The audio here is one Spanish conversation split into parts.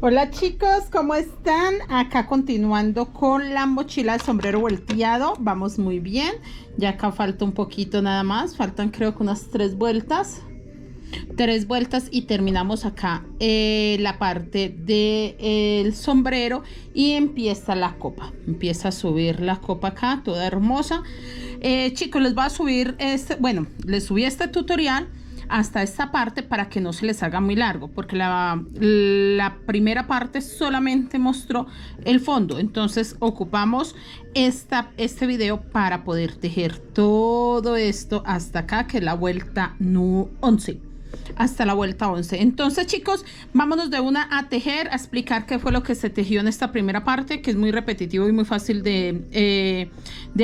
Hola chicos, ¿cómo están? Acá continuando con la mochila de sombrero volteado. Vamos muy bien. Ya acá falta un poquito nada más. Faltan creo que unas 3 vueltas. 3 vueltas y terminamos acá la parte del sombrero y empieza la copa. Empieza a subir la copa acá, toda hermosa. Chicos, les voy a subir les subí este tutorial hasta esta parte para que no se les haga muy largo, porque la primera parte solamente mostró el fondo. Entonces ocupamos este video para poder tejer todo esto hasta acá, que es la vuelta 11. Hasta la vuelta 11. Entonces chicos, vámonos de una a tejer, a explicar qué fue lo que se tejió en esta primera parte, que es muy repetitivo y muy fácil de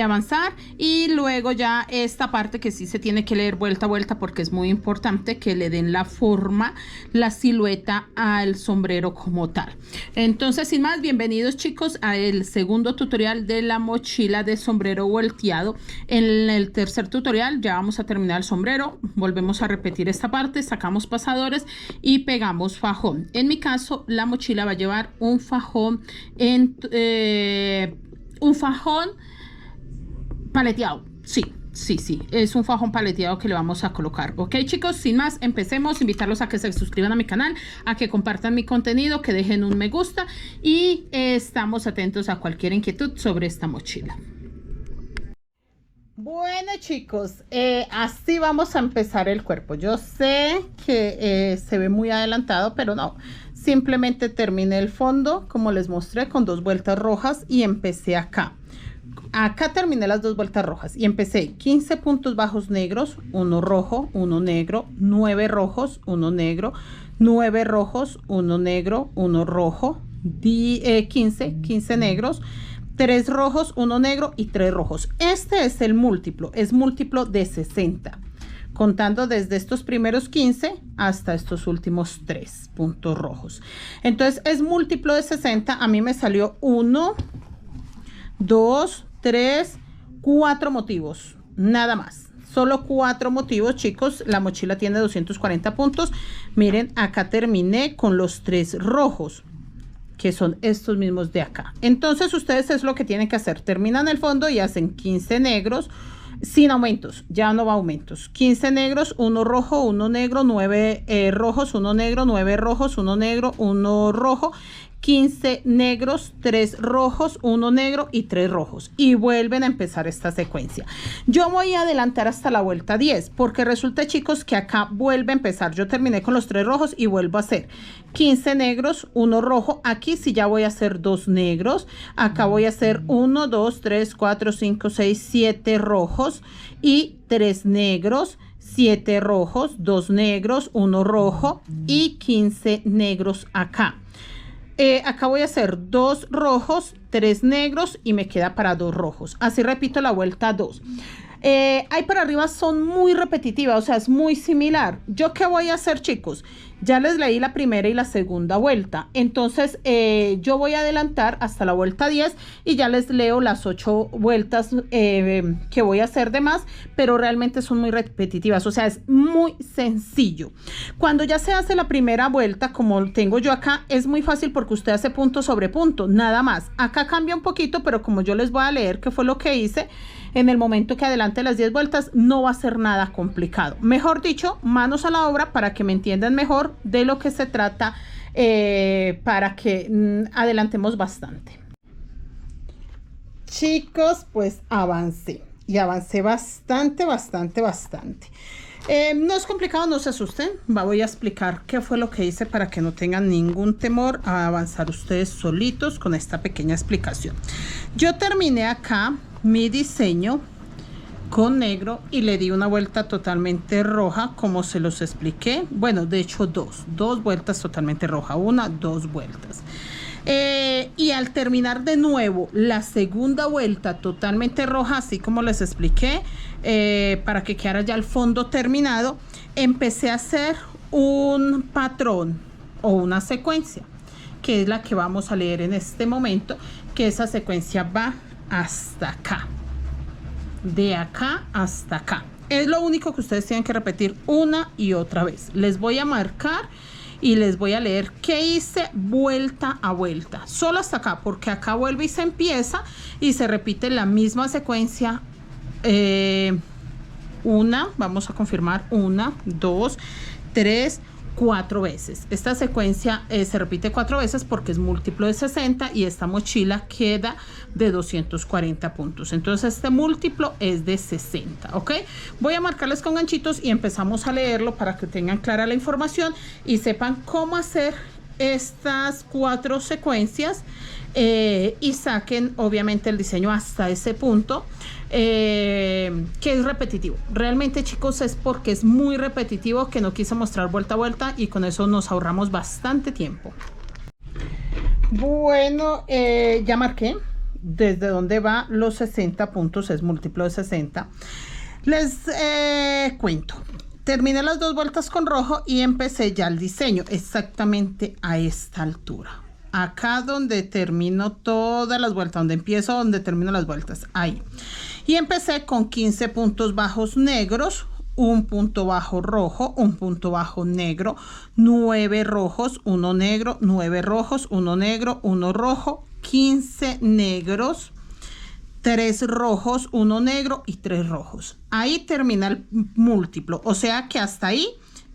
avanzar, y luego ya esta parte que sí se tiene que leer vuelta a vuelta, porque es muy importante que le den la forma, la silueta al sombrero como tal. Entonces sin más, bienvenidos chicos al segundo tutorial de la mochila de sombrero volteado. En el tercer tutorial ya vamos a terminar el sombrero, volvemos a repetir esta parte, sacamos pasadores y pegamos fajón. En mi caso la mochila va a llevar un fajón paleteado. Sí, es un fajón paleteado que le vamos a colocar. Ok chicos, sin más, empecemos. Invitarlos a que se suscriban a mi canal, a que compartan mi contenido, que dejen un me gusta y estamos atentos a cualquier inquietud sobre esta mochila. Bueno chicos, así vamos a empezar el cuerpo. Yo sé que se ve muy adelantado, pero no. Simplemente terminé el fondo, como les mostré, con 2 vueltas rojas y empecé acá. Acá terminé las 2 vueltas rojas y empecé 15 puntos bajos negros, 1 rojo, 1 negro, 9 rojos, 1 negro, 9 rojos, 1 negro, 1 rojo, 15 negros, 3 rojos, 1 negro y 3 rojos. Este es el múltiplo, es múltiplo de 60, contando desde estos primeros 15 hasta estos últimos 3 puntos rojos. Entonces es múltiplo de 60. A mí me salió 1, 2, 3, 4 motivos, nada más. Solo 4 motivos chicos. La mochila tiene 240 puntos. Miren, acá terminé con los 3 rojos, que son estos mismos de acá. Entonces ustedes es lo que tienen que hacer: terminan el fondo y hacen 15 negros sin aumentos, ya no va a aumentos. 15 negros, 1 rojo, 1 negro, 9 rojos, 1 negro, 9 rojos, 1 negro, 1 rojo, 15 negros, 3 rojos, 1 negro y 3 rojos, y vuelven a empezar esta secuencia. Yo voy a adelantar hasta la vuelta 10, porque resulta chicos que acá vuelve a empezar. Yo terminé con los 3 rojos y vuelvo a hacer 15 negros, 1 rojo. Aquí sí ya voy a hacer 2 negros. Acá voy a hacer 1, 2, 3, 4, 5, 6, 7 rojos y 3 negros, 7 rojos, 2 negros, 1 rojo y 15 negros acá. Acá voy a hacer 2 rojos, 3 negros y me queda para 2 rojos. Así repito la vuelta 2. Ahí para arriba son muy repetitivas, o sea, es muy similar. ¿Yo qué voy a hacer chicos? Ya les leí la primera y la segunda vuelta. Entonces yo voy a adelantar hasta la vuelta 10 y ya les leo las 8 vueltas que voy a hacer de más, pero realmente son muy repetitivas, o sea, es muy sencillo. Cuando ya se hace la primera vuelta, como tengo yo acá, es muy fácil porque usted hace punto sobre punto, nada más. Acá cambia un poquito, pero como yo les voy a leer qué fue lo que hice, en el momento que adelante las 10 vueltas no va a ser nada complicado. Mejor dicho, manos a la obra para que me entiendan mejor de lo que se trata, para que adelantemos bastante. Chicos, pues avancé y avancé bastante. No es complicado, no se asusten. Voy a explicar qué fue lo que hice para que no tengan ningún temor a avanzar ustedes solitos con esta pequeña explicación. Yo terminé acá mi diseño con negro y le di una vuelta totalmente roja, como se los expliqué. Bueno, de hecho dos vueltas totalmente roja, 1, 2 vueltas. Y al terminar de nuevo la segunda vuelta totalmente roja, así como les expliqué, para que quedara ya el fondo terminado, empecé a hacer un patrón o una secuencia, que es la que vamos a leer en este momento, que esa secuencia va hasta acá, de acá hasta acá. Es lo único que ustedes tienen que repetir una y otra vez. Les voy a marcar y les voy a leer qué hice vuelta a vuelta, solo hasta acá, porque acá vuelve y se empieza y se repite la misma secuencia. Vamos a confirmar, 1, 2, 3, 4 veces. Esta secuencia se repite 4 veces porque es múltiplo de 60 y esta mochila queda de 240 puntos. Entonces este múltiplo es de 60, ¿ok? Voy a marcarles con ganchitos y empezamos a leerlo para que tengan clara la información y sepan cómo hacer estas 4 secuencias y saquen obviamente el diseño hasta ese punto. Que es repetitivo. Realmente, chicos, es porque es muy repetitivo que no quise mostrar vuelta a vuelta y con eso nos ahorramos bastante tiempo. Bueno, ya marqué desde donde va los 60 puntos, es múltiplo de 60. Les cuento. Terminé las 2 vueltas con rojo y empecé ya el diseño exactamente a esta altura. Acá donde termino todas las vueltas, donde empiezo, donde termino las vueltas, ahí. Y empecé con 15 puntos bajos negros, un punto bajo rojo, un punto bajo negro, 9 rojos, 1 negro, 9 rojos, 1 negro, 1 rojo, 15 negros, 3 rojos, 1 negro y 3 rojos. Ahí termina el múltiplo, o sea que hasta ahí,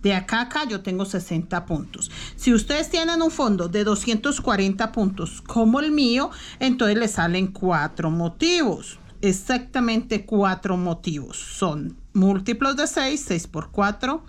de acá a acá, yo tengo 60 puntos. Si ustedes tienen un fondo de 240 puntos como el mío, entonces les salen 4 motivos. Exactamente 4 motivos. Son múltiplos de 6, 6 por 4,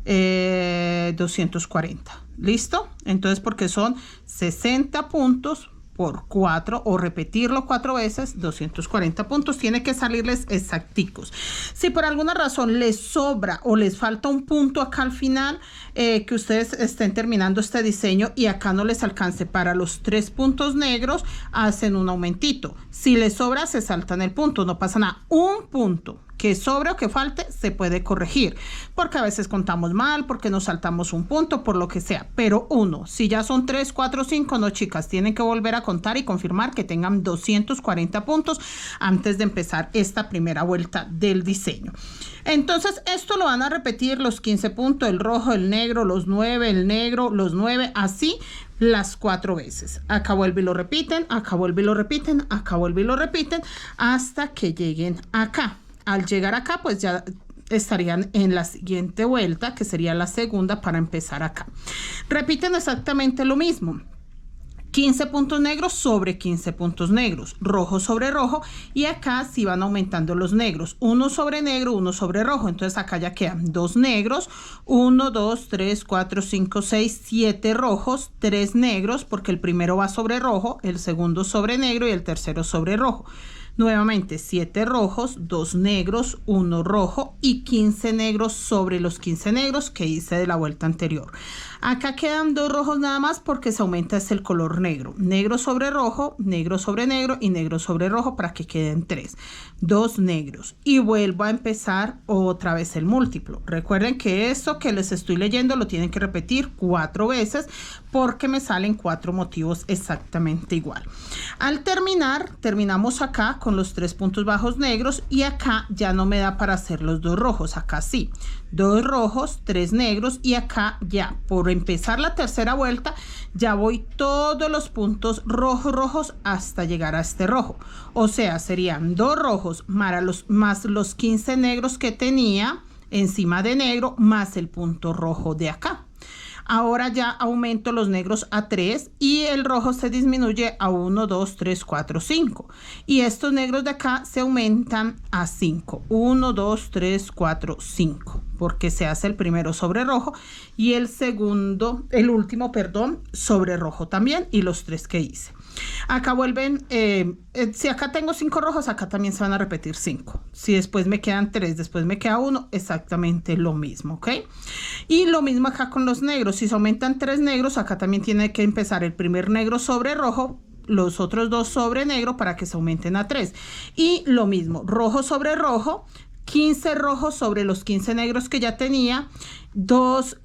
240. ¿Listo? Entonces, porque son 60 puntos por 4 o repetirlo 4 veces, 240 puntos, tiene que salirles exacticos. Si por alguna razón les sobra o les falta un punto acá al final, que ustedes estén terminando este diseño y acá no les alcance para los 3 puntos negros, hacen un aumentito. Si les sobra, se saltan el punto, no pasa nada. Un punto que sobre o que falte se puede corregir, porque a veces contamos mal, porque nos saltamos un punto, por lo que sea, pero uno, si ya son 3, 4, 5, no, chicas, tienen que volver a contar y confirmar que tengan 240 puntos antes de empezar esta primera vuelta del diseño. Entonces esto lo van a repetir los 15 puntos, el rojo, el negro, los 9, el negro, los 9, así las 4 veces. Acá vuelve y lo repiten, acá vuelve y lo repiten, acá vuelve y lo repiten, hasta que lleguen acá. Al llegar acá, pues ya estarían en la siguiente vuelta, que sería la segunda para empezar acá. Repiten exactamente lo mismo. 15 puntos negros sobre 15 puntos negros, rojo sobre rojo, y acá sí van aumentando los negros, 1 sobre negro, 1 sobre rojo. Entonces acá ya quedan 2 negros, 1, 2, 3, 4, 5, 6, 7 rojos, 3 negros, porque el primero va sobre rojo, el segundo sobre negro y el tercero sobre rojo. Nuevamente 7 rojos, 2 negros, 1 rojo y 15 negros sobre los 15 negros que hice de la vuelta anterior. Acá quedan 2 rojos nada más porque se aumenta el color negro. Negro sobre rojo, negro sobre negro y negro sobre rojo para que queden 3. 2 negros. Y vuelvo a empezar otra vez el múltiplo. Recuerden que esto que les estoy leyendo lo tienen que repetir 4 veces porque me salen 4 motivos exactamente igual. Al terminar, terminamos acá con los 3 puntos bajos negros y acá ya no me da para hacer los 2 rojos. Acá sí. 2 rojos, 3 negros y acá ya por empezar la tercera vuelta ya voy todos los puntos rojos hasta llegar a este rojo, o sea serían 2 rojos más los 15 negros que tenía encima de negro más el punto rojo de acá. Ahora ya aumento los negros a 3 y el rojo se disminuye a 1, 2, 3, 4, 5. Y estos negros de acá se aumentan a 5. 1, 2, 3, 4, 5. Porque se hace el primero sobre rojo y el último, sobre rojo también y los 3 que hice. Acá vuelven, si acá tengo 5 rojos, acá también se van a repetir 5. Si después me quedan 3, después me queda 1, exactamente lo mismo, ¿ok? Y lo mismo acá con los negros. Si se aumentan 3 negros, acá también tiene que empezar el primer negro sobre rojo, los otros 2 sobre negro para que se aumenten a 3. Y lo mismo, rojo sobre rojo, 15 rojos sobre los 15 negros que ya tenía, 2,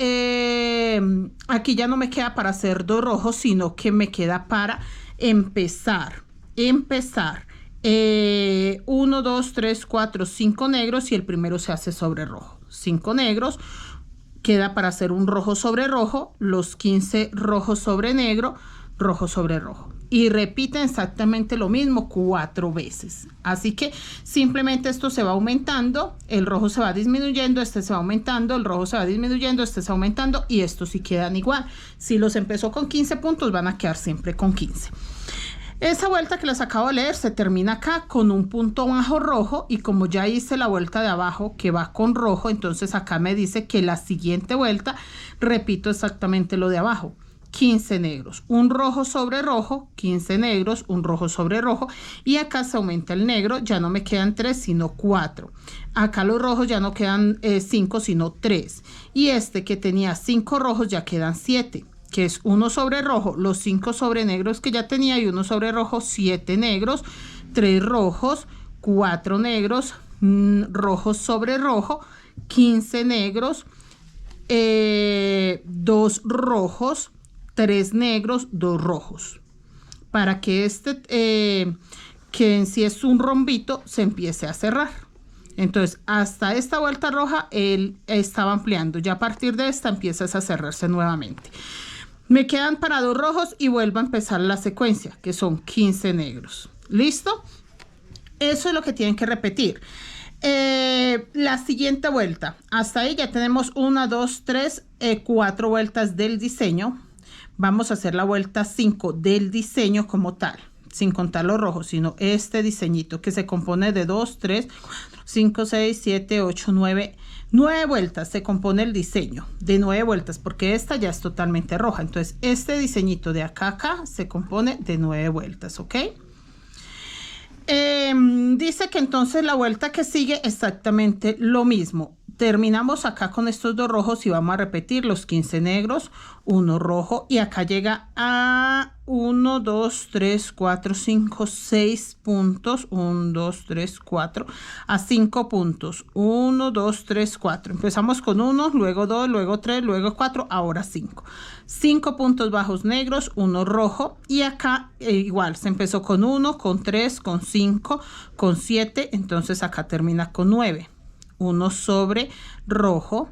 aquí ya no me queda para hacer 2 rojos, sino que me queda para empezar 1, 2, 3, 4, 5 negros y el primero se hace sobre rojo, 5 negros, queda para hacer un rojo sobre rojo, los 15 rojos sobre negro, rojo sobre rojo. Y repiten exactamente lo mismo 4 veces. Así que simplemente esto se va aumentando, el rojo se va disminuyendo, este se va aumentando, el rojo se va disminuyendo, este se va aumentando y estos sí quedan igual. Si los empezó con 15 puntos, van a quedar siempre con 15. Esa vuelta que les acabo de leer se termina acá con un punto bajo rojo y como ya hice la vuelta de abajo que va con rojo, entonces acá me dice que la siguiente vuelta repito exactamente lo de abajo. 15 negros, un rojo sobre rojo, 15 negros, un rojo sobre rojo y acá se aumenta el negro, ya no me quedan 3 sino 4. Acá los rojos ya no quedan 5 sino 3 y este que tenía 5 rojos ya quedan 7, que es 1 sobre rojo, los 5 sobre negros que ya tenía y 1 sobre rojo, 7 negros, 3 rojos, 4 negros, rojos sobre rojo, 15 negros, 2 rojos, 3 negros, 2 rojos, para que este, que en sí es un rombito, se empiece a cerrar. Entonces, hasta esta vuelta roja, él estaba ampliando. Ya a partir de esta, empiezas a cerrarse nuevamente. Me quedan para 2 rojos y vuelvo a empezar la secuencia, que son 15 negros. ¿Listo? Eso es lo que tienen que repetir. La siguiente vuelta. Hasta ahí ya tenemos 1, 2, 3, 4 vueltas del diseño. Vamos a hacer la vuelta 5 del diseño como tal, sin contar los rojos, sino este diseñito que se compone de 2, 3, 4, 5, 6, 7, 8, 9, 9 vueltas. Se compone el diseño de 9 vueltas porque esta ya es totalmente roja. Entonces este diseñito de acá a acá se compone de 9 vueltas, ¿ok? Dice que entonces la vuelta que sigue exactamente lo mismo. Terminamos acá con estos 2 rojos y vamos a repetir los 15 negros, 1 rojo y acá llega a 1, 2, 3, 4, 5, 6 puntos, 1, 2, 3, 4, a 5 puntos, 1, 2, 3, 4. Empezamos con 1, luego 2, luego 3, luego 4, ahora 5. 5 puntos bajos negros, 1 rojo y acá igual se empezó con 1, con 3, con 5, con 7, entonces acá termina con 9. 1 sobre rojo,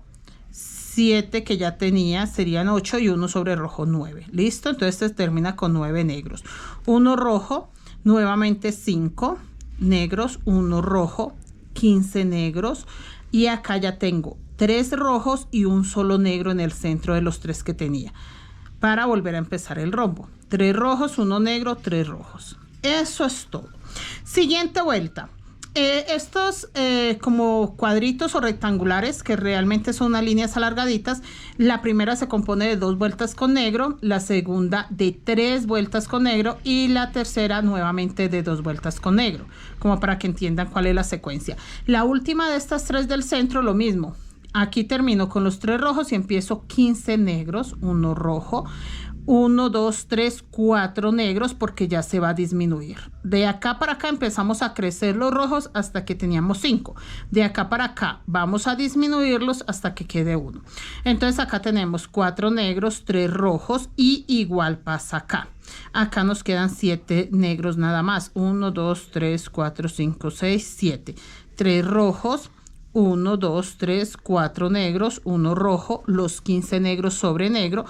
7 que ya tenía serían 8 y 1 sobre rojo 9. ¿Listo? Entonces se termina con 9 negros. 1 rojo, nuevamente 5 negros, 1 rojo, 15 negros y acá ya tengo 3 rojos y un solo negro en el centro de los 3 que tenía para volver a empezar el rombo. 3 rojos, 1 negro, 3 rojos. Eso es todo. Siguiente vuelta. Estos como cuadritos o rectangulares que realmente son unas líneas alargaditas, la primera se compone de 2 vueltas con negro, la segunda de 3 vueltas con negro y la tercera nuevamente de 2 vueltas con negro, como para que entiendan cuál es la secuencia. La última de estas 3 del centro lo mismo, aquí termino con los 3 rojos y empiezo 15 negros, 1 rojo, 1, 2, 3, 4 negros porque ya se va a disminuir. De acá para acá empezamos a crecer los rojos hasta que teníamos 5. De acá para acá vamos a disminuirlos hasta que quede 1. Entonces acá tenemos 4 negros, 3 rojos y igual pasa acá. Acá nos quedan 7 negros nada más. 1, 2, 3, 4, 5, 6, 7. 3 rojos. 1, 2, 3, 4 negros, 1 rojo, los 15 negros sobre negro,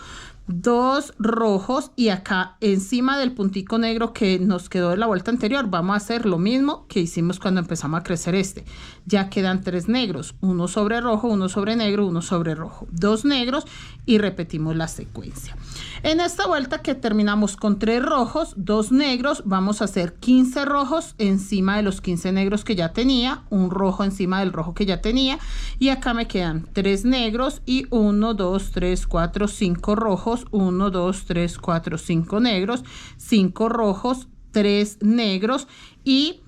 2 rojos y acá encima del puntico negro que nos quedó de la vuelta anterior vamos a hacer lo mismo que hicimos cuando empezamos a crecer este. Ya quedan 3 negros, 1 sobre rojo, 1 sobre negro, 1 sobre rojo, 2 negros y repetimos la secuencia. En esta vuelta que terminamos con 3 rojos, 2 negros, vamos a hacer 15 rojos encima de los 15 negros que ya tenía, un rojo encima del rojo que ya tenía y acá me quedan 3 negros y 1, 2, 3, 4, 5 rojos, 1, 2, 3, 4, 5 negros, 5 rojos, 3 negros y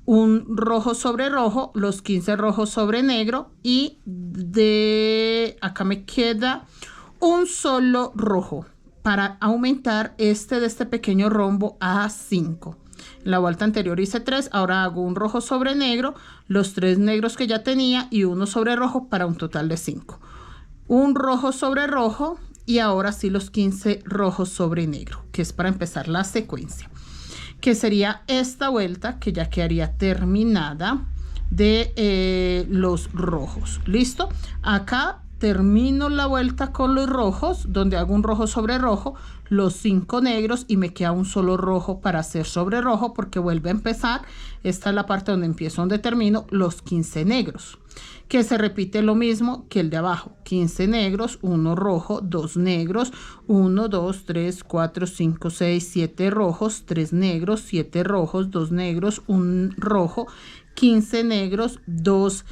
un rojo sobre rojo, los 15 rojos sobre negro y de acá me queda un solo rojo para aumentar de este pequeño rombo a 5. La vuelta anterior hice 3, ahora hago un rojo sobre negro, los 3 negros que ya tenía y 1 sobre rojo para un total de 5. Un rojo sobre rojo y ahora sí los 15 rojos sobre negro, que es para empezar la secuencia, que sería esta vuelta que ya quedaría terminada de los rojos. ¿Listo? Acá termino la vuelta con los rojos, donde hago un rojo sobre rojo, los 5 negros y me queda un solo rojo para hacer sobre rojo, porque vuelve a empezar. Esta es la parte donde empiezo, donde termino los 15 negros, que se repite lo mismo que el de abajo. 15 negros, 1 rojo, 2 negros, 1, 2, 3, 4, 5, 6, 7 rojos, 3 negros, 7 rojos, 2 negros, 1 rojo, 15 negros, 2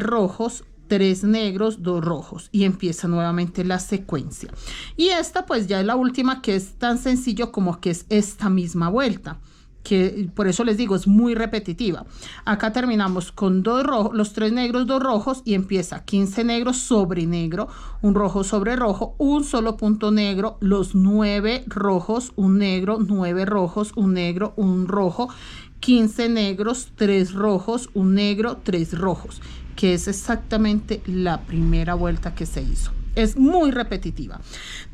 rojos, 3 negros, 2 rojos, y empieza nuevamente la secuencia. Y esta pues ya es la última, que es tan sencillo como que es esta misma vuelta, que por eso les digo es muy repetitiva. Acá terminamos con 2 rojos, los 3 negros, 2 rojos, y empieza 15 negros sobre negro, un rojo sobre rojo, un solo punto negro, los 9 rojos, un negro, 9 rojos, un negro, un rojo, 15 negros, 3 rojos, un negro, 3 rojos, que es exactamente la primera vuelta que se hizo. Es muy repetitiva.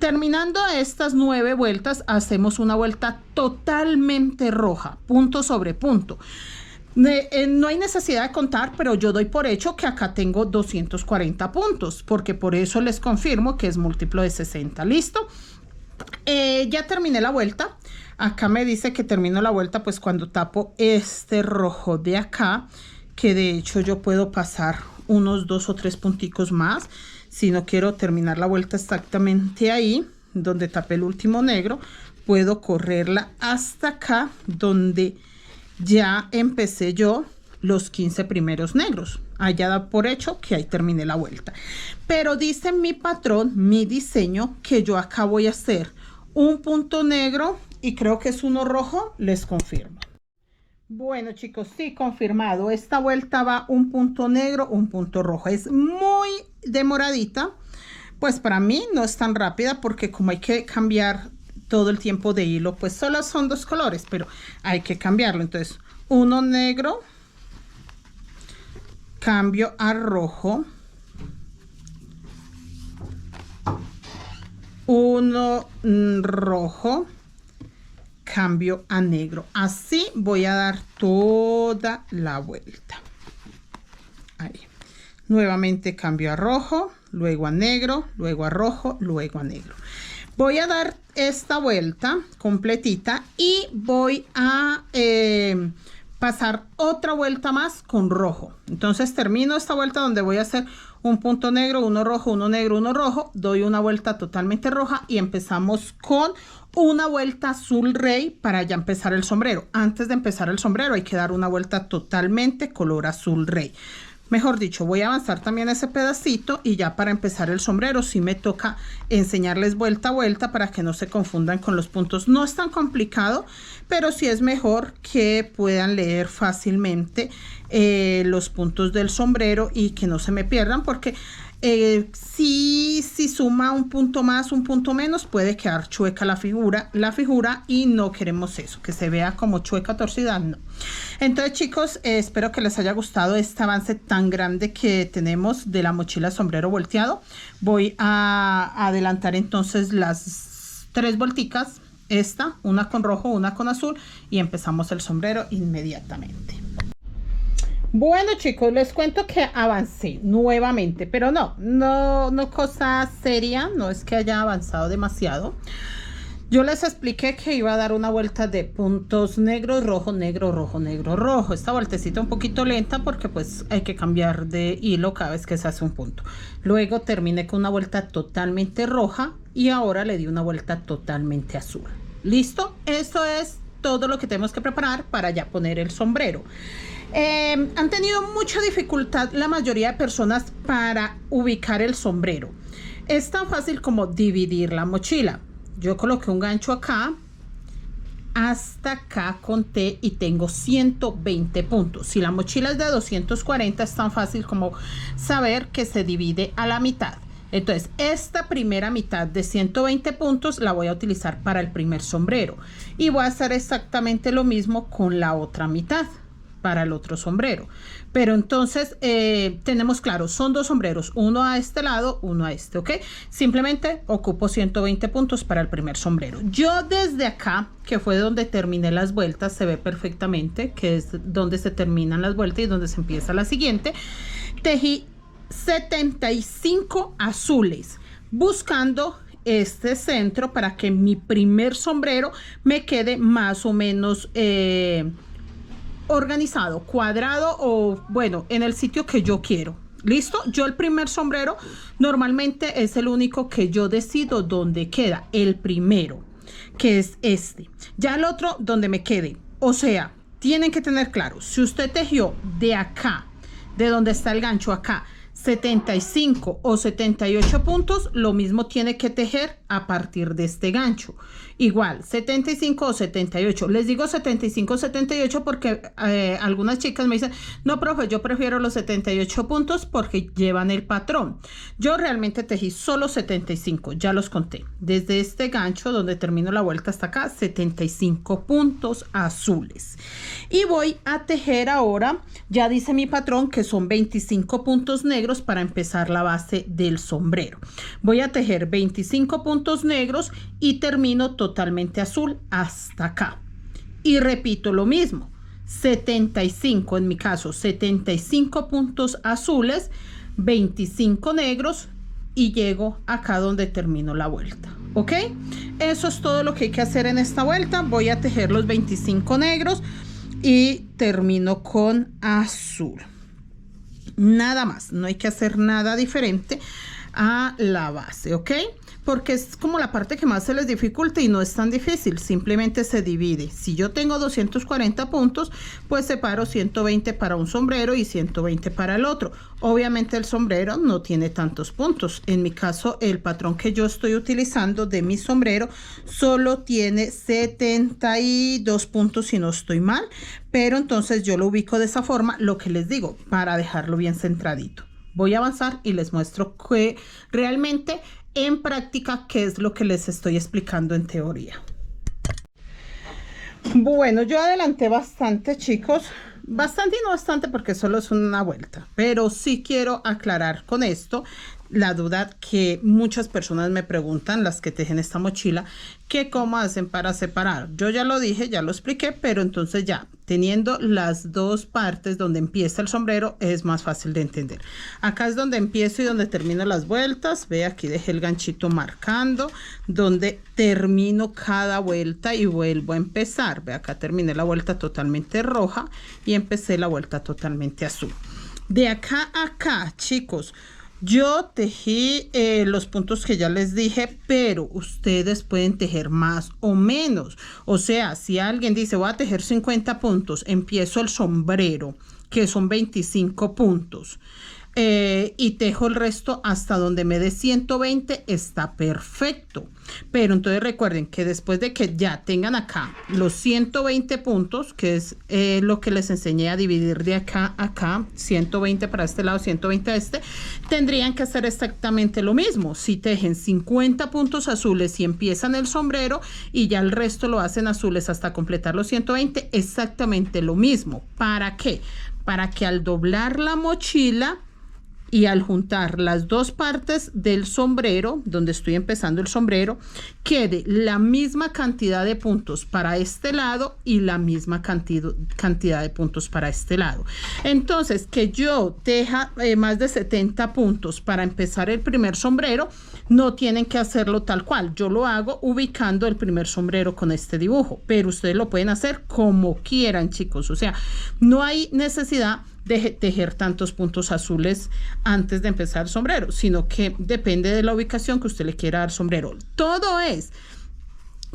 Terminando estas 9 vueltas, hacemos una vuelta totalmente roja, punto sobre punto. No hay necesidad de contar, pero yo doy por hecho que acá tengo 240 puntos, porque por eso les confirmo que es múltiplo de 60. ¿Listo? Ya terminé la vuelta. Acá me dice que termino la vuelta pues cuando tapo este rojo de acá, que de hecho yo puedo pasar unos 2 o 3 punticos más si no quiero terminar la vuelta exactamente ahí donde tapé el último negro. Puedo correrla hasta acá donde ya empecé yo los 15 primeros negros. Allá da por hecho que ahí terminé la vuelta, pero dice mi patrón, mi diseño, que yo acá voy a hacer un punto negro y creo que es uno rojo. Les confirmo. Bueno, chicos, sí, confirmado. Esta vuelta va un punto negro, un punto rojo. Es muy demoradita, pues para mí no es tan rápida, porque como hay que cambiar todo el tiempo de hilo, pues solo son 2 colores, pero hay que cambiarlo. Entonces, uno negro, cambio a rojo, uno rojo, cambio a negro. Así voy a dar toda la vuelta. Ahí. Nuevamente cambio a rojo, luego a negro, luego a rojo, luego a negro. Voy a dar esta vuelta completita y voy a pasar otra vuelta más con rojo. Entonces termino esta vuelta donde voy a hacer un punto negro, uno rojo, uno negro, uno rojo, doy una vuelta totalmente roja y empezamos con una vuelta azul rey para ya empezar el sombrero. Antes de empezar el sombrero hay que dar una vuelta totalmente color azul rey. Mejor dicho, voy a avanzar también ese pedacito y ya para empezar el sombrero sí me toca enseñarles vuelta a vuelta para que no se confundan con los puntos. No es tan complicado, pero sí es mejor que puedan leer fácilmente los puntos del sombrero y que no se me pierdan, porque si suma un punto más, un punto menos, puede quedar chueca la figura y no queremos eso, que se vea como chueca, torcida, no. Entonces, chicos, espero que les haya gustado este avance tan grande que tenemos de la mochila sombrero volteado. Voy a adelantar entonces las 3 volticas, esta, una con rojo, una con azul, y empezamos el sombrero inmediatamente. Bueno, chicos, les cuento que avancé nuevamente, pero no cosa seria, no es que haya avanzado demasiado. Yo les expliqué que iba a dar una vuelta de puntos negros, rojo, negro, rojo, negro, rojo. Esta vueltecita un poquito lenta porque pues hay que cambiar de hilo cada vez que se hace un punto. Luego terminé con una vuelta totalmente roja y ahora le di una vuelta totalmente azul. ¿Listo? Eso es todo lo que tenemos que preparar para ya poner el sombrero. Han tenido mucha dificultad la mayoría de personas para ubicar el sombrero. Es tan fácil como dividir la mochila. Yo coloqué un gancho acá, hasta acá conté y tengo 120 puntos. Si la mochila es de 240, es tan fácil como saber que se divide a la mitad. Entonces, esta primera mitad de 120 puntos la voy a utilizar para el primer sombrero. Y voy a hacer exactamente lo mismo con la otra mitad para el otro sombrero. Pero entonces tenemos claro, son 2 sombreros, uno a este lado, uno a este, ¿ok? Simplemente ocupo 120 puntos para el primer sombrero. Yo desde acá, que fue donde terminé las vueltas, se ve perfectamente que es donde se terminan las vueltas y donde se empieza la siguiente, tejí 75 azules, buscando este centro para que mi primer sombrero me quede más o menos organizado, cuadrado o bueno, en el sitio que yo quiero. ¿Listo? Yo el primer sombrero normalmente es el único que yo decido dónde queda, el primero, que es este. Ya el otro donde me quede. O sea, tienen que tener claro, si usted tejió de acá, de donde está el gancho acá, 75 o 78 puntos, lo mismo tiene que tejer a partir de este gancho. Igual, 75 o 78. Les digo 75 o 78 porque algunas chicas me dicen, no, profe, yo prefiero los 78 puntos porque llevan el patrón. Yo realmente tejí solo 75, ya los conté. Desde este gancho donde termino la vuelta hasta acá, 75 puntos azules. Y voy a tejer ahora, ya dice mi patrón que son 25 puntos negros para empezar la base del sombrero. Voy a tejer 25 puntos negros y termino totalmente azul hasta acá. Y repito lo mismo, 75, en mi caso 75 puntos azules, 25 negros y llego acá donde termino la vuelta. ¿Ok? Eso es todo lo que hay que hacer en esta vuelta. Voy a tejer los 25 negros y termino con azul. Nada más, no hay que hacer nada diferente a la base, ¿ok? Porque es como la parte que más se les dificulta y no es tan difícil, simplemente se divide. Si yo tengo 240 puntos, pues separo 120 para un sombrero y 120 para el otro. Obviamente el sombrero no tiene tantos puntos. En mi caso, el patrón que yo estoy utilizando de mi sombrero solo tiene 72 puntos si no estoy mal, pero entonces yo lo ubico de esa forma, lo que les digo, para dejarlo bien centradito. Voy a avanzar y les muestro que realmente en práctica qué es lo que les estoy explicando en teoría. Bueno, yo adelanté bastante, chicos. Bastante y no bastante porque solo es una vuelta. Pero sí quiero aclarar con esto la duda que muchas personas me preguntan, las que tejen esta mochila, que cómo hacen para separar. Yo ya lo dije, ya lo expliqué, pero entonces ya teniendo las dos partes donde empieza el sombrero es más fácil de entender. Acá es donde empiezo y donde termino las vueltas. Ve, aquí dejé el ganchito marcando donde termino cada vuelta y vuelvo a empezar. Ve, acá terminé la vuelta totalmente roja y empecé la vuelta totalmente azul. De acá a acá, chicos, yo tejí los puntos que ya les dije, pero ustedes pueden tejer más o menos. O sea, si alguien dice voy a tejer 50 puntos, empiezo el sombrero, que son 25 puntos. Y tejo el resto hasta donde me dé 120, está perfecto. Pero entonces recuerden que después de que ya tengan acá los 120 puntos, que es lo que les enseñé a dividir de acá a acá, 120 para este lado, 120 a este, tendrían que hacer exactamente lo mismo. Si tejen 50 puntos azules y empiezan el sombrero y ya el resto lo hacen azules hasta completar los 120, exactamente lo mismo. ¿Para qué? Para que al doblar la mochila y al juntar las dos partes del sombrero, donde estoy empezando el sombrero, quede la misma cantidad de puntos para este lado y la misma cantidad de puntos para este lado. Entonces, que yo teja más de 70 puntos para empezar el primer sombrero, no tienen que hacerlo tal cual. Yo lo hago ubicando el primer sombrero con este dibujo, pero ustedes lo pueden hacer como quieran, chicos. O sea, no hay necesidad de tejer tantos puntos azules antes de empezar el sombrero, sino que depende de la ubicación que usted le quiera dar sombrero. Todo es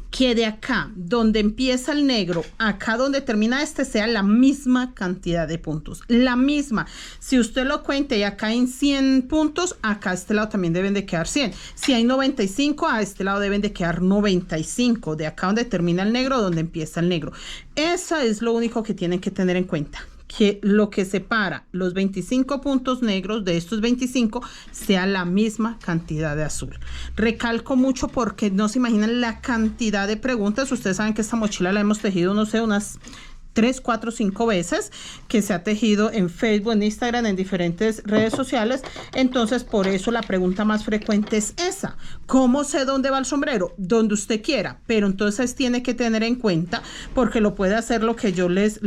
que de acá donde empieza el negro, acá donde termina este, sea la misma cantidad de puntos, la misma. Si usted lo cuenta y acá hay 100 puntos, acá a este lado también deben de quedar 100. Si hay 95, a este lado deben de quedar 95, de acá donde termina el negro, donde empieza el negro. Eso es lo único que tienen que tener en cuenta, que lo que separa los 25 puntos negros de estos 25 sea la misma cantidad de azul. Recalco mucho porque no se imaginan la cantidad de preguntas. Ustedes saben que esta mochila la hemos tejido, no sé, unas 3, 4, 5 veces que se ha tejido en Facebook, en Instagram, en diferentes redes sociales. Entonces, por eso la pregunta más frecuente es esa. ¿Cómo sé dónde va el sombrero? Donde usted quiera, pero entonces tiene que tener en cuenta, porque lo puede hacer lo que yo les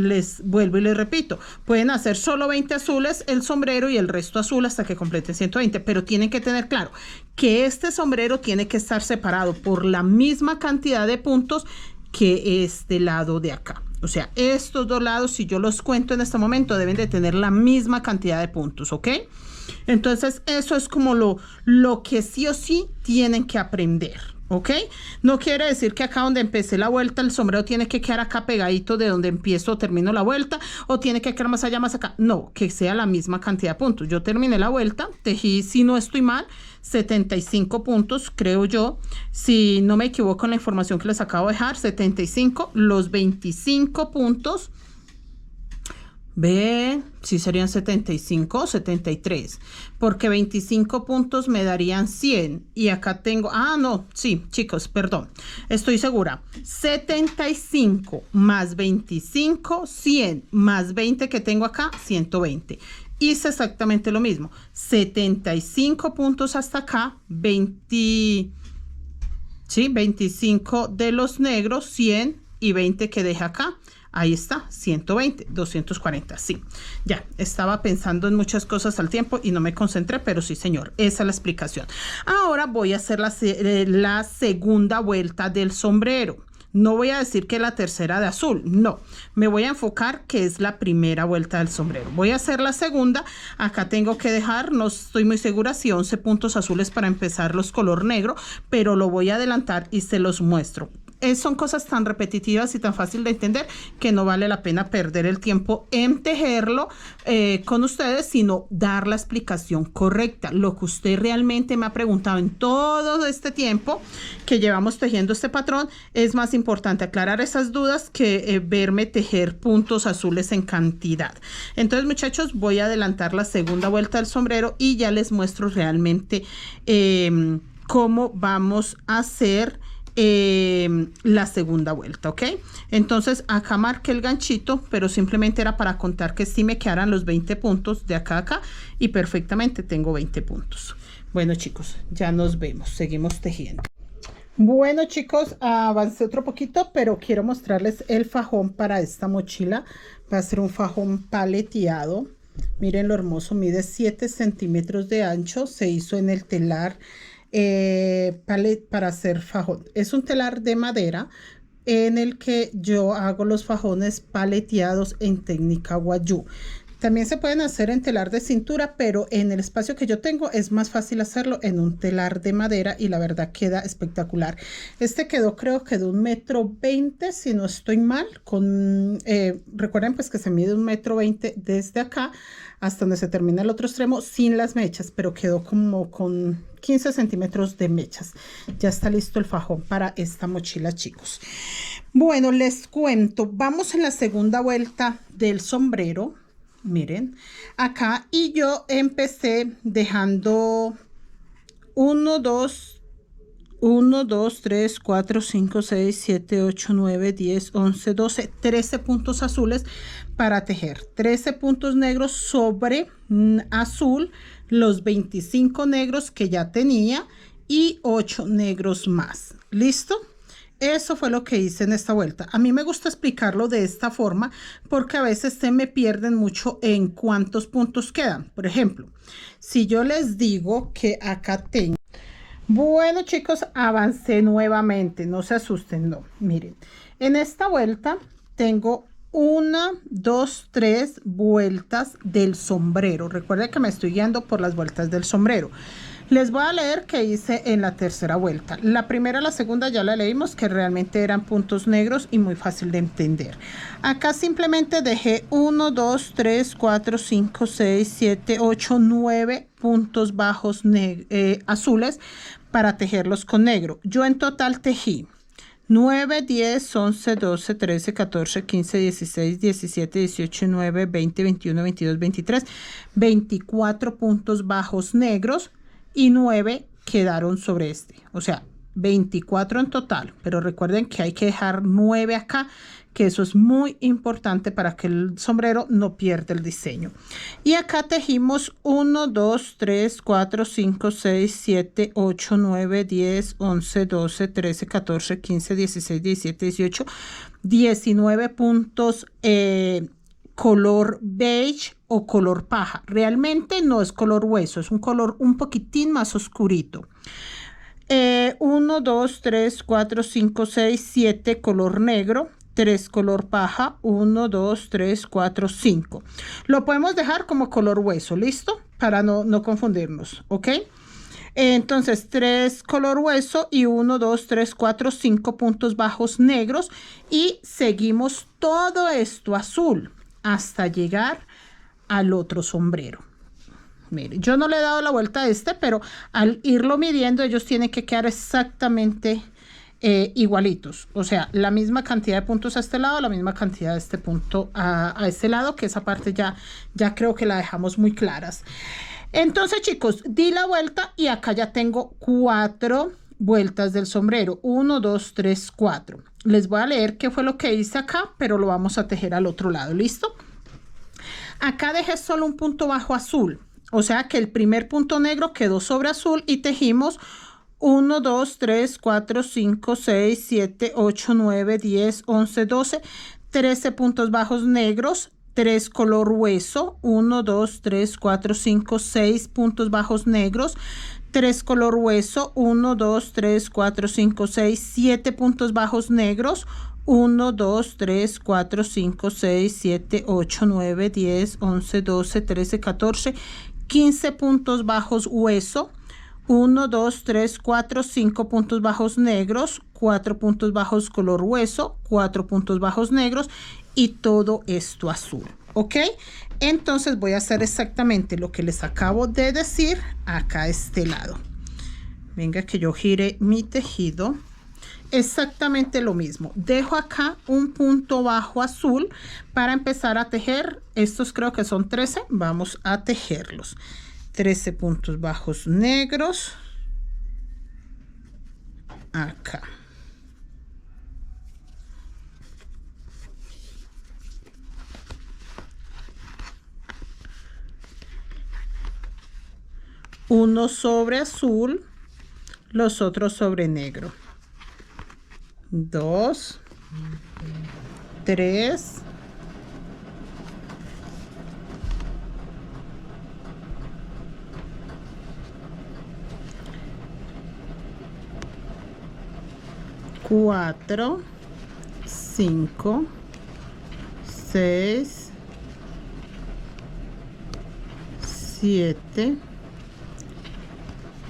vuelvo y les repito. Pueden hacer solo 20 azules el sombrero y el resto azul hasta que completen 120, pero tienen que tener claro que este sombrero tiene que estar separado por la misma cantidad de puntos que este lado de acá. O sea, estos dos lados, si yo los cuento en este momento, deben de tener la misma cantidad de puntos, ¿ok? Entonces, eso es como lo que sí o sí tienen que aprender, ¿ok? No quiere decir que acá donde empecé la vuelta, el sombrero tiene que quedar acá pegadito de donde empiezo o termino la vuelta, o tiene que quedar más allá, más acá. No, que sea la misma cantidad de puntos. Yo terminé la vuelta, tejí, si no estoy mal, 75 puntos, creo yo, si no me equivoco en la información que les acabo de dejar, 75, los 25 puntos, ve, si serían 75 o 73, porque 25 puntos me darían 100, y acá tengo, no, sí, chicos, perdón, estoy segura, 75 más 25, 100 más 20 que tengo acá, 120. Hice exactamente lo mismo, 75 puntos hasta acá, 25 de los negros, 100 y 20 que deja acá. Ahí está, 120, 240, sí. Ya, estaba pensando en muchas cosas al tiempo y no me concentré, pero sí, señor, esa es la explicación. Ahora voy a hacer la segunda vuelta del sombrero. No voy a decir que la tercera de azul, no. Me voy a enfocar que es la primera vuelta del sombrero. Voy a hacer la segunda. Acá tengo que dejar, no estoy muy segura si 11 puntos azules para empezar los color negro, pero lo voy a adelantar y se los muestro. Son cosas tan repetitivas y tan fácil de entender que no vale la pena perder el tiempo en tejerlo con ustedes, sino dar la explicación correcta. Lo que usted realmente me ha preguntado en todo este tiempo que llevamos tejiendo este patrón, es más importante aclarar esas dudas que verme tejer puntos azules en cantidad. Entonces, muchachos, voy a adelantar la segunda vuelta del sombrero y ya les muestro realmente cómo vamos a hacer la segunda vuelta, ¿ok? Entonces acá marqué el ganchito, pero simplemente era para contar que sí me quedaran los 20 puntos de acá a acá, y perfectamente tengo 20 puntos. Bueno, chicos, ya nos vemos, seguimos tejiendo. Bueno, chicos, avancé otro poquito, pero quiero mostrarles el fajón para esta mochila. Va a ser un fajón paleteado. Miren lo hermoso, mide 7 centímetros de ancho, se hizo en el telar palet para hacer fajón. Es un telar de madera en el que yo hago los fajones paleteados en técnica guayú. También se pueden hacer en telar de cintura, pero en el espacio que yo tengo es más fácil hacerlo en un telar de madera y la verdad queda espectacular. Este quedó, creo que de 1,20 m, si no estoy mal, recuerden pues que se mide 1,20 m desde acá hasta donde se termina el otro extremo sin las mechas, pero quedó como con 15 centímetros de mechas. Ya está listo el fajón para esta mochila, chicos. Bueno, les cuento, vamos en la segunda vuelta del sombrero. Miren acá, y yo empecé dejando 1, 2, 3, 4, 5, 6, 7, 8, 9, 10, 11, 12, 13 puntos azules para tejer. 13 puntos negros sobre azul, los 25 negros que ya tenía y 8 negros más. ¿Listo? Eso fue lo que hice en esta vuelta. A mí me gusta explicarlo de esta forma porque a veces se me pierden mucho en cuántos puntos quedan. Por ejemplo, si yo les digo que acá tengo... Bueno, chicos, avancé nuevamente. No se asusten, no. Miren, en esta vuelta tengo 1, 2, 3 vueltas del sombrero. Recuerden que me estoy guiando por las vueltas del sombrero. Les voy a leer qué hice en la tercera vuelta. La primera y la segunda ya la leímos, que realmente eran puntos negros y muy fácil de entender. Acá simplemente dejé 1, 2, 3, 4, 5, 6, 7, 8, 9 puntos bajos azules para tejerlos con negro. Yo en total tejí 9, 10, 11, 12, 13, 14, 15, 16, 17, 18, 9, 20, 21, 22, 23, 24 puntos bajos negros. Y 9 quedaron sobre este, o sea, 24 en total, pero recuerden que hay que dejar 9 acá que eso es muy importante para que el sombrero no pierda el diseño. Y acá tejimos 1, 2, 3, 4, 5, 6, 7, 8, 9, 10, 11, 12, 13, 14, 15, 16, 17, 18, 19 puntos color beige o color paja. Realmente no es color hueso, es un color un poquitín más oscurito. 1, 2, 3, 4, 5, 6, 7 color negro, 3 color paja, 1, 2, 3, 4, 5. Lo podemos dejar como color hueso, ¿listo? Para no confundirnos, ¿ok? Entonces 3 color hueso y 1, 2, 3, 4, 5 puntos bajos negros y seguimos todo esto azul hasta llegar al otro sombrero. Mire, yo no le he dado la vuelta a este, pero al irlo midiendo ellos tienen que quedar exactamente igualitos. O sea, la misma cantidad de puntos a este lado, la misma cantidad de este punto a este lado, que esa parte ya creo que la dejamos muy claras. Entonces, chicos, di la vuelta y acá ya tengo 4 vueltas del sombrero. 1, 2, 3, 4. Les voy a leer qué fue lo que hice acá, pero lo vamos a tejer al otro lado. ¿Listo? Acá dejé solo un punto bajo azul. O sea que el primer punto negro quedó sobre azul y tejimos 1, 2, 3, 4, 5, 6, 7, 8, 9, 10, 11, 12, 13 puntos bajos negros, 3 color hueso, 1, 2, 3, 4, 5, 6 puntos bajos negros, 3 color hueso, 1, 2, 3, 4, 5, 6, 7 puntos bajos negros, 1, 2, 3, 4, 5, 6, 7, 8, 9, 10, 11, 12, 13, 14, 15 puntos bajos hueso, 1, 2, 3, 4, 5 puntos bajos negros, 4 puntos bajos color hueso, 4 puntos bajos negros y todo esto azul, ¿ok? Entonces voy a hacer exactamente lo que les acabo de decir acá a este lado. Venga que yo gire mi tejido. Exactamente lo mismo. Dejo acá un punto bajo azul para empezar a tejer. Estos creo que son 13. Vamos a tejerlos. 13 puntos bajos negros. Acá. Uno sobre azul, los otros sobre negro. 2, 3, 4, 5, 6, 7,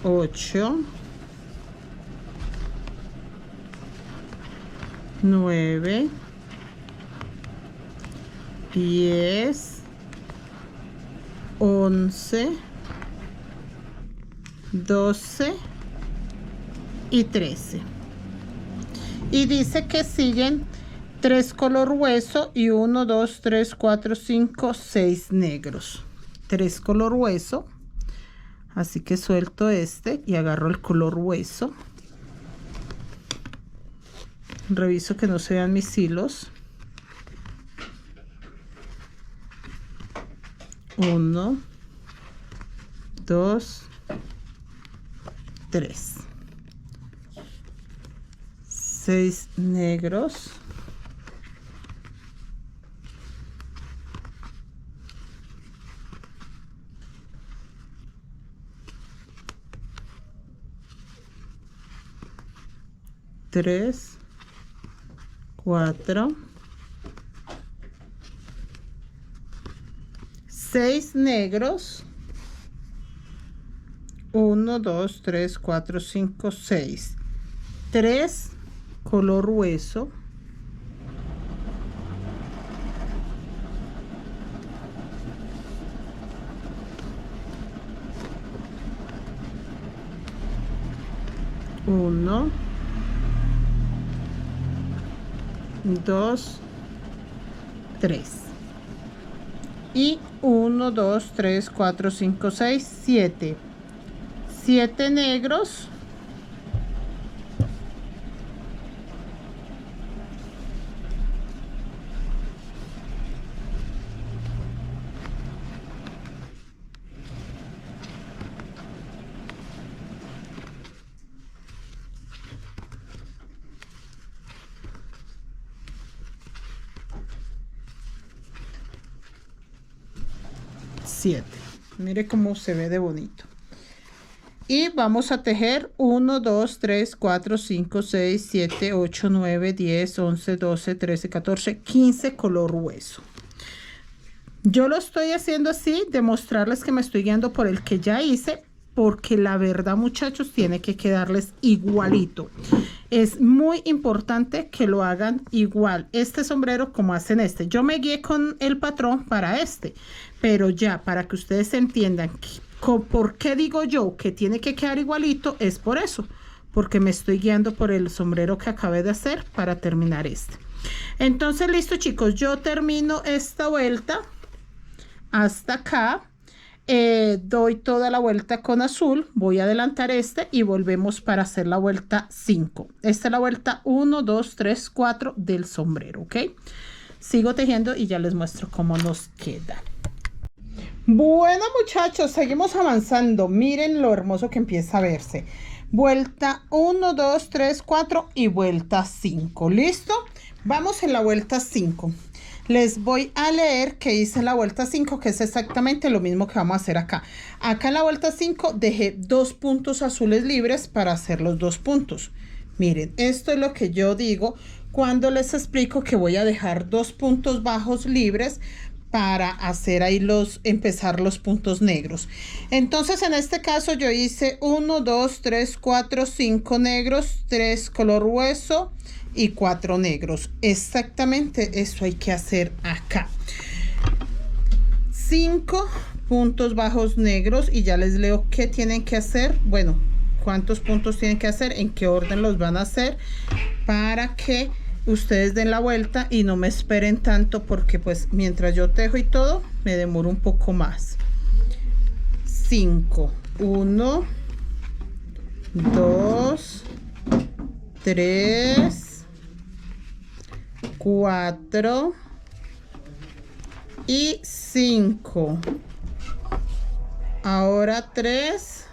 8, 9, 10, 11, 12 y 13. Y dice que siguen 3 color hueso y 1, 2, 3, 4, 5, 6 negros. 3 color hueso. Así que suelto este y agarro el color hueso. Reviso que no se vean mis hilos. 1, 2, 3. 6 negros. Tres, 4, 6 negros, 1, 2, 3, 4, 5, 6, 3 color hueso, 1, 2, 3 y 1, 2, 3, 4, 5, 6, 7. 7 negros, 7. Mire cómo se ve de bonito. Y vamos a tejer 1, 2, 3, 4, 5, 6, 7, 8, 9, 10, 11, 12, 13, 14, 15 color hueso. Yo lo estoy haciendo así, demostrarles que me estoy guiando por el que ya hice, porque la verdad, muchachos, tiene que quedarles igualito. Es muy importante que lo hagan igual este sombrero como hacen este. Yo me guié con el patrón para este, pero ya para que ustedes entiendan por qué digo yo que tiene que quedar igualito, es por eso, porque me estoy guiando por el sombrero que acabé de hacer para terminar este. Entonces, listo, chicos, yo termino esta vuelta hasta acá. Doy toda la vuelta con azul, voy a adelantar este y volvemos para hacer la vuelta 5. Esta es la vuelta 1, 2, 3, 4 del sombrero, ¿ok? Sigo tejiendo y ya les muestro cómo nos queda. Bueno, muchachos, seguimos avanzando. Miren lo hermoso que empieza a verse. Vuelta 1, 2, 3, 4 y vuelta 5. ¿Listo? Vamos en la vuelta 5. Les voy a leer que hice en la vuelta 5, que es exactamente lo mismo que vamos a hacer acá. Acá en la vuelta 5 dejé 2 puntos azules libres para hacer los 2 puntos. Miren, esto es lo que yo digo cuando les explico que voy a dejar 2 puntos bajos libres para hacer ahí empezar los puntos negros. Entonces, en este caso yo hice 1, 2, 3, 4, 5 negros, 3 color hueso y 4 negros. Exactamente eso hay que hacer acá. 5 puntos bajos negros y ya les leo qué tienen que hacer. Bueno, cuántos puntos tienen que hacer, en qué orden los van a hacer, para que ustedes den la vuelta y no me esperen tanto, porque pues mientras yo tejo y todo me demoro un poco más. 5, 1, 2, 3, 4 y 5. Ahora 3,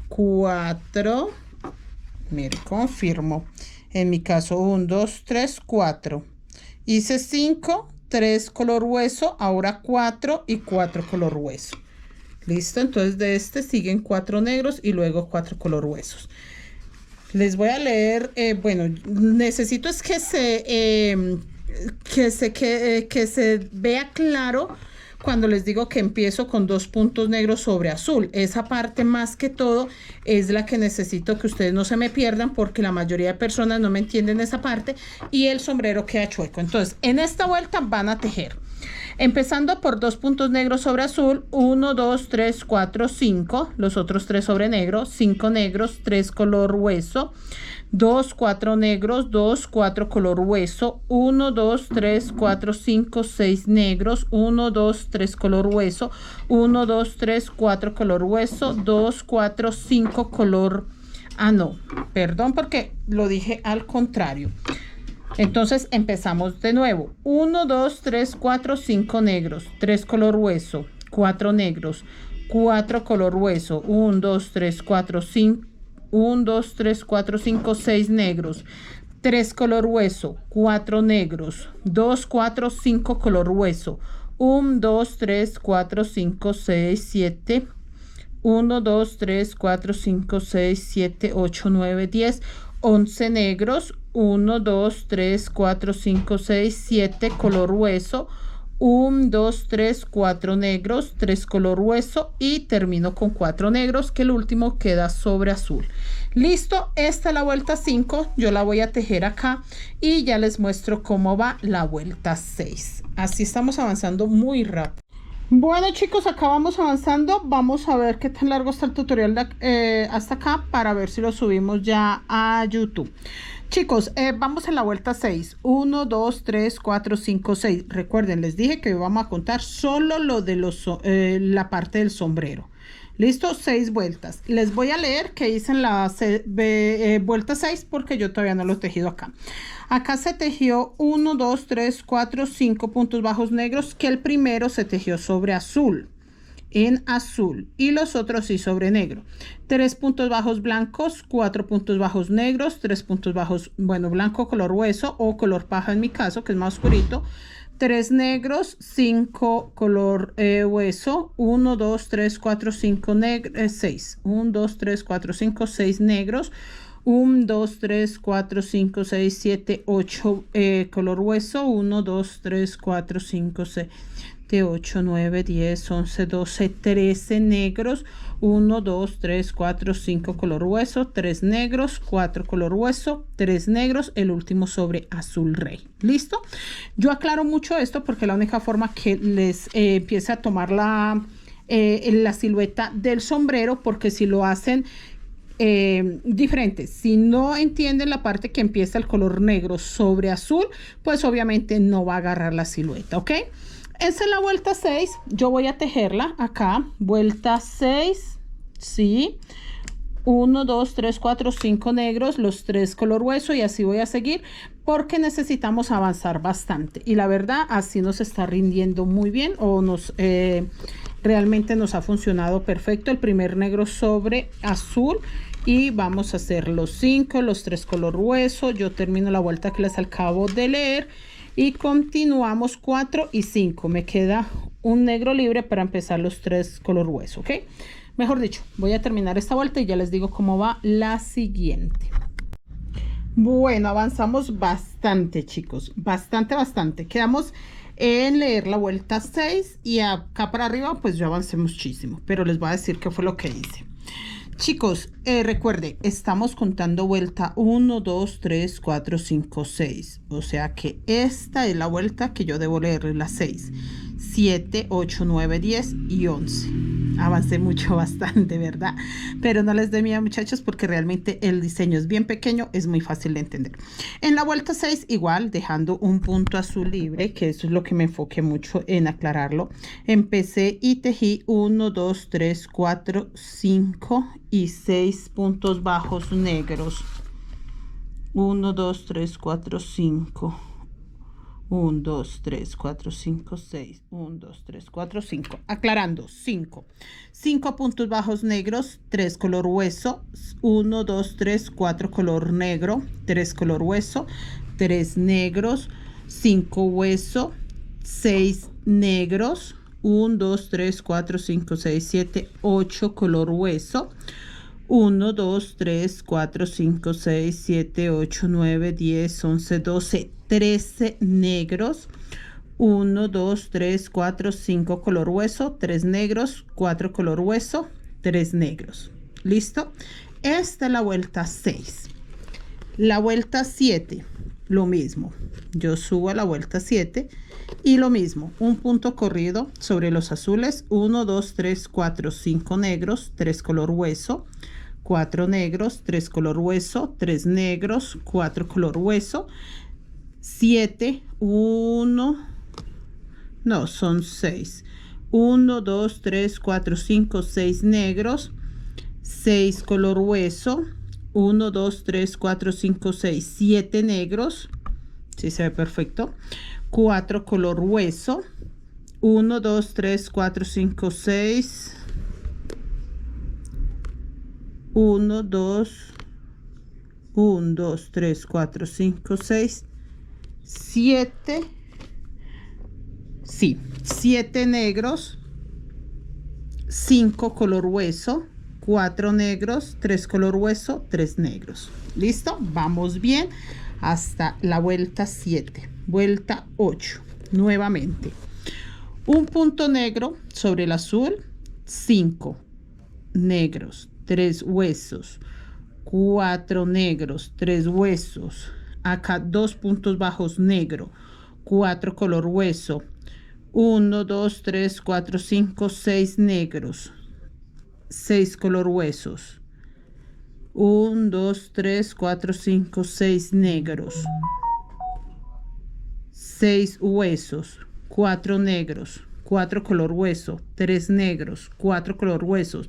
4. Mire, confirmo. En mi caso 1, 2, 3, 4. Hice 5, 3 color hueso, ahora 4 y 4 color hueso. Listo, entonces de este siguen 4 negros y luego 4 color huesos. Les voy a leer, bueno, necesito es que se vea claro cuando les digo que empiezo con 2 puntos negros sobre azul. Esa parte más que todo es la que necesito que ustedes no se me pierdan, porque la mayoría de personas no me entienden esa parte y el sombrero queda chueco. Entonces, en esta vuelta van a tejer, empezando por 2 puntos negros sobre azul, 1, 2, 3, 4, 5, los otros 3 sobre negro, 5 negros, 3 color hueso, 2, 4 negros, 2, 4 color hueso, 1, 2, 3, 4, 5, 6 negros, 1, 2, 3 color hueso, 1, 2, 3, 4 color hueso, 2, 4, 5 color... Ah, no, perdón porque lo dije al contrario. Entonces empezamos de nuevo. 1, 2, 3, 4, 5 negros, 3 color hueso, 4 negros, 4 color hueso, 1, 2, 3, 4, 5, 1, 2, 3, 4, 5, 6 negros, 3 color hueso, 4 negros, 2, 4, 5 color hueso, 1, 2, 3, 4, 5, 6, 7, 1, 2, 3, 4, 5, 6, 7, 8, 9, 10, 11 negros, 1, 2, 3, 4, 5, 6, 7 color hueso, 1, 2, 3, 4 negros, 3 color hueso y termino con 4 negros, que el último queda sobre azul. Listo, esta es la vuelta 5, yo la voy a tejer acá y ya les muestro cómo va la vuelta 6. Así estamos avanzando muy rápido. Bueno, chicos, acá vamos avanzando. Vamos a ver qué tan largo está el tutorial hasta acá, para ver si lo subimos ya a YouTube. Chicos, vamos en la vuelta 6. 1, 2, 3, 4, 5, 6. Recuerden, les dije que vamos a contar solo lo de la parte del sombrero. Listo, 6 vueltas. Les voy a leer que hice en la vuelta 6 porque yo todavía no lo he tejido acá. Acá se tejió 1, 2, 3, 4, 5 puntos bajos negros, que el primero se tejió sobre azul. en azul y los otros sí sobre negro. 3 puntos bajos blancos, 4 puntos bajos negros, 3 puntos bajos, bueno, blanco color hueso o color paja en mi caso, que es más oscurito. 3 negros, 5 color hueso, 1, 2, 3, 4, 5 negros, 6. 1, 2, 3, 4, 5, 6 negros. 1, 2, 3, 4, 5, 6, 7, 8 color hueso. 1, 2, 3, 4, 5, 6, 7, 8, 9, 10, 11, 12, 13 negros. 1, 2, 3, 4, 5 color hueso, 3 negros, 4 color hueso, 3 negros, el último sobre azul rey. ¿Listo? Yo aclaro mucho esto porque es la única forma que les empiece a tomar la silueta del sombrero, porque si lo hacen diferente, si no entienden la parte que empieza el color negro sobre azul, pues obviamente no va a agarrar la silueta, ¿ok? Esa es la vuelta 6. Yo voy a tejerla acá. Vuelta 6. Sí. 1, 2, 3, 4, 5 negros. Los 3 color hueso. Y así voy a seguir. Porque necesitamos avanzar bastante. Y la verdad, así nos está rindiendo muy bien. O realmente nos ha funcionado perfecto. El primer negro sobre azul. Y vamos a hacer los 5. Los 3 color hueso. Yo termino la vuelta que les acabo de leer. Y continuamos 4 y 5. Me queda un negro libre para empezar los 3 color hueso, ¿ok? Mejor dicho, voy a terminar esta vuelta y ya les digo cómo va la siguiente. Bueno, avanzamos bastante, chicos. Bastante. Quedamos en leer la vuelta 6 y acá para arriba pues yo avancé muchísimo. Pero les voy a decir qué fue lo que hice. Chicos, recuerden, estamos contando vuelta 1, 2, 3, 4, 5, 6. O sea que esta es la vuelta que yo debo leer, la 6. 7, 8, 9, 10 y 11. Avancé mucho, bastante, ¿verdad? Pero no les dé miedo, muchachos, porque realmente el diseño es bien pequeño, es muy fácil de entender. En la vuelta 6, igual, dejando un punto azul libre, que eso es lo que me enfoqué mucho en aclararlo. Empecé y tejí 1, 2, 3, 4, 5 y 6 puntos bajos negros. 1, 2, 3, 4, 5. 1, 2, 3, 4, 5, 6. 1, 2, 3, 4, 5. Aclarando, 5. 5 puntos bajos negros, 3 color hueso. 1, 2, 3, 4 color negro, 3 color hueso, 3 negros, 5 hueso, 6 negros. 1, 2, 3, 4, 5, 6, 7, 8 color hueso. 1, 2, 3, 4, 5, 6, 7, 8, 9, 10, 11, 12, 13 negros. 1, 2, 3, 4, 5 color hueso, 3 negros, 4 color hueso, 3 negros. ¿Listo? Esta es la vuelta 6. La vuelta 7, lo mismo. Yo subo a la vuelta 7 y lo mismo. Un punto corrido sobre los azules. 1, 2, 3, 4, 5 negros, 3 color hueso. 4 negros, 3 color hueso, 3 negros, 4 color hueso, 7, 1, no, son 6. 1, 2, 3, 4, 5, 6 negros, 6 color hueso, 1, 2, 3, 4, 5, 6, 7 negros, sí se ve perfecto, 4 color hueso, 1, 2, 3, 4, 5, 6, 1, 2, 1, 2, 3, 4, 5, 6, 7, sí, 7 negros, 5 color hueso, 4 negros, 3 color hueso, 3 negros. ¿Listo? Vamos bien hasta la vuelta 7. Vuelta 8. Nuevamente. Un punto negro sobre el azul, 5 negros, 3 huesos, 4 negros, 3 huesos. Acá 2 puntos bajos negro, 4 color hueso, 1, 2, 3, 4, 5, 6 negros, 6 color huesos, 1, 2, 3, 4, 5, 6 negros, 6 huesos, 4 negros, 4 color hueso, 3 negros, 4 color huesos,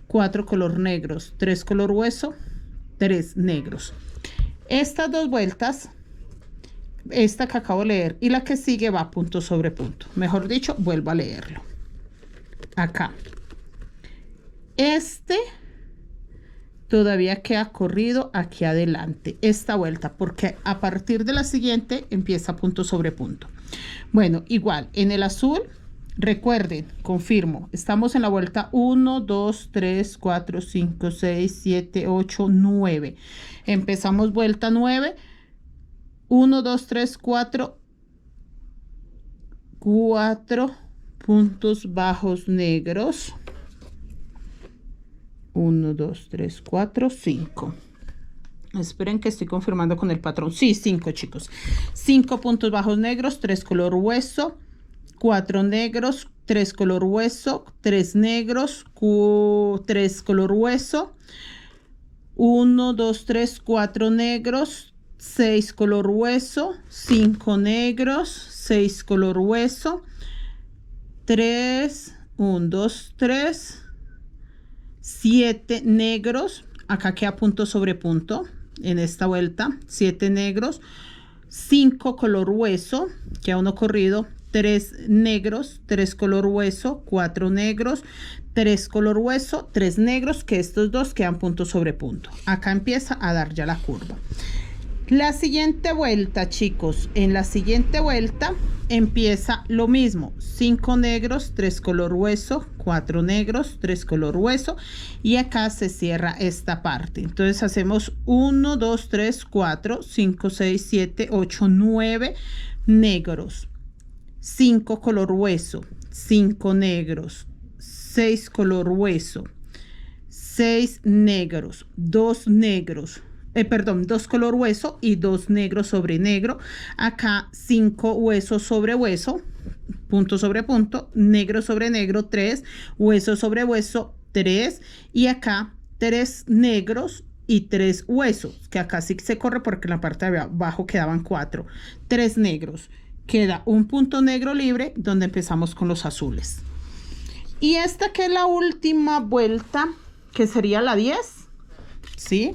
4 color negros, 3 color hueso, 3 negros. Estas dos vueltas, esta que acabo de leer y la que sigue va punto sobre punto. Mejor dicho, vuelvo a leerlo. acá. Este todavía queda corrido aquí adelante, esta vuelta, porque a partir de la siguiente empieza punto sobre punto. Bueno, igual en el azul, recuerden, confirmo, estamos en la vuelta 1, 2, 3, 4, 5, 6, 7, 8, 9. Empezamos vuelta 9, 1, 2, 3, 4 puntos bajos negros. 1, 2, 3, 4, 5. Esperen que estoy confirmando con el patrón. Sí, 5, chicos. 5 puntos bajos negros, 3 color hueso, 4 negros, 3 color hueso, 3 negros, 3 color hueso, 1, 2, 3, 4 negros, 6 color hueso, 5 negros, 6 color hueso, 3, 1, 2, 3, 7 negros, acá queda punto sobre punto en esta vuelta, 7 negros, 5 color hueso, queda uno corrido, 3 negros, 3 color hueso, 4 negros, 3 color hueso, 3 negros, que estos dos quedan punto sobre punto. Acá empieza a dar ya la curva. La siguiente vuelta, chicos, en la siguiente vuelta empieza lo mismo, 5 negros, 3 color hueso, 4 negros, 3 color hueso, y acá se cierra esta parte. Entonces hacemos 1, 2, 3, 4, 5, 6, 7, 8, 9 negros, 5 color hueso, 5 negros, 6 color hueso, 6 negros, 2 negros, 2 color hueso y 2 negro sobre negro. Acá 5 hueso sobre hueso, punto sobre punto, negro sobre negro 3, hueso sobre hueso 3, y acá 3 negros y 3 huesos, que acá sí se corre porque en la parte de abajo quedaban 4, 3 negros. Queda un punto negro libre donde empezamos con los azules. Y esta que es la última vuelta, que sería la 10, ¿sí?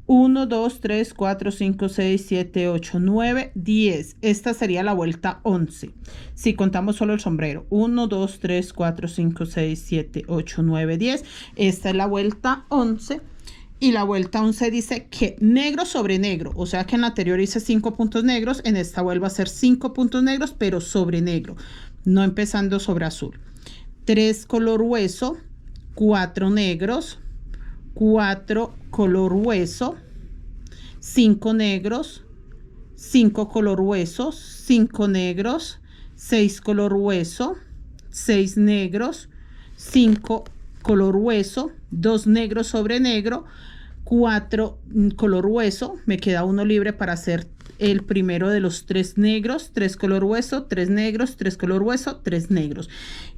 1, 2, 3, 4, 5, 6, 7, 8, 9, 10. Esta sería la vuelta 11. Si contamos solo el sombrero. 1, 2, 3, 4, 5, 6, 7, 8, 9, 10. Esta es la vuelta 11. Y la vuelta 11 dice que negro sobre negro. O sea que en la anterior hice 5 puntos negros. En esta vuelvo a hacer 5 puntos negros, pero sobre negro. No empezando sobre azul. 3 color hueso. 4 negros. 4 color hueso, 5 negros, 5 color hueso, 5 negros, 6 color hueso, 6 negros, 5 color hueso, 2 negros sobre negro, 4 color hueso, me queda uno libre para hacer el primero de los 3 negros, 3 color hueso, 3 negros, 3 color hueso, 3 negros,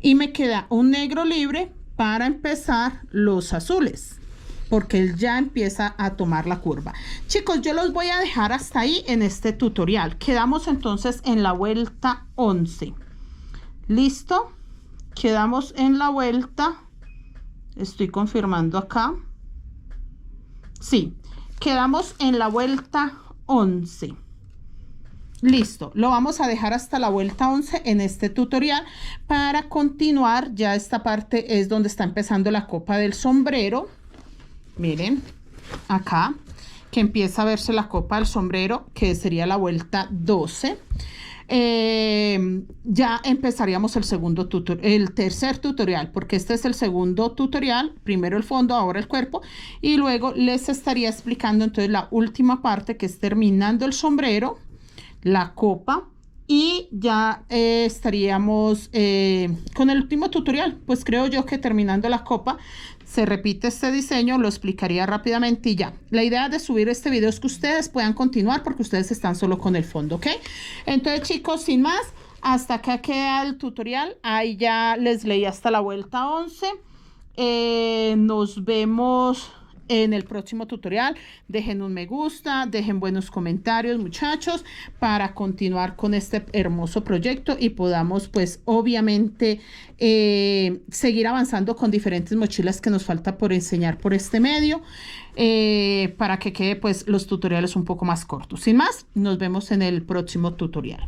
y me queda un negro libre para empezar los azules, porque él ya empieza a tomar la curva. Chicos, yo los voy a dejar hasta ahí en este tutorial. Quedamos entonces en la vuelta 11. ¿Listo? Quedamos en la vuelta. Estoy confirmando acá. Sí, quedamos en la vuelta 11. Listo, lo vamos a dejar hasta la vuelta 11 en este tutorial. Para continuar, ya esta parte es donde está empezando la copa del sombrero. Miren, acá, que empieza a verse la copa del sombrero, que sería la vuelta 12. Ya empezaríamos el tercer tutorial, porque este es el segundo tutorial. Primero el fondo, ahora el cuerpo, y luego les estaría explicando entonces la última parte, que es terminando el sombrero, la copa, y ya estaríamos con el último tutorial. Pues creo yo que terminando la copa se repite este diseño, lo explicaría rápidamente y ya. La idea de subir este video es que ustedes puedan continuar, porque ustedes están solo con el fondo, ¿ok? Entonces, chicos, sin más, hasta acá queda el tutorial. Ahí ya les leí hasta la vuelta 11. Nos vemos en el próximo tutorial. Dejen un me gusta, dejen buenos comentarios, muchachos, para continuar con este hermoso proyecto y podamos, pues, obviamente, seguir avanzando con diferentes mochilas que nos falta por enseñar por este medio, para que quede, pues, los tutoriales un poco más cortos. Sin más, nos vemos en el próximo tutorial.